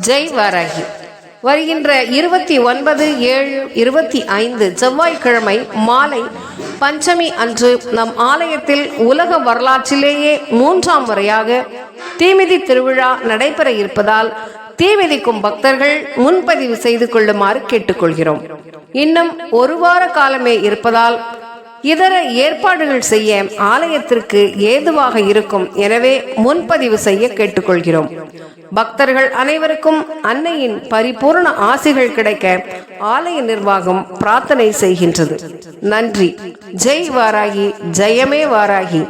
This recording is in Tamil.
ஜெய் வாராகி. வருகின்ற 29/7/25 செவ்வாய்க்கிழமை மாலை பஞ்சமி அன்று நம் ஆலயத்தில் உலக வரலாற்றிலேயே 3ஆம் முறையாக தீமிதி திருவிழா நடைபெற இருப்பதால் தீமிதிக்கும் பக்தர்கள் முன்பதிவு செய்து கொள்ளுமாறு கேட்டுக்கொள்கிறோம். இன்னும் ஒரு வார காலமே இருப்பதால் இதர ஏற்பாடுகள் செய்ய ஆலயத்திற்கு ஏதுவாக இருக்கும். எனவே முன்பதிவு செய்ய கேட்டுக்கொள்கிறோம். பக்தர்கள் அனைவருக்கும் அன்னையின் பரிபூர்ண ஆசிகள் கிடைக்க ஆலய நிர்வாகம் பிரார்த்தனை செய்கின்றது. நன்றி. ஜெய் வாராகி, ஜெயமே வாராகி.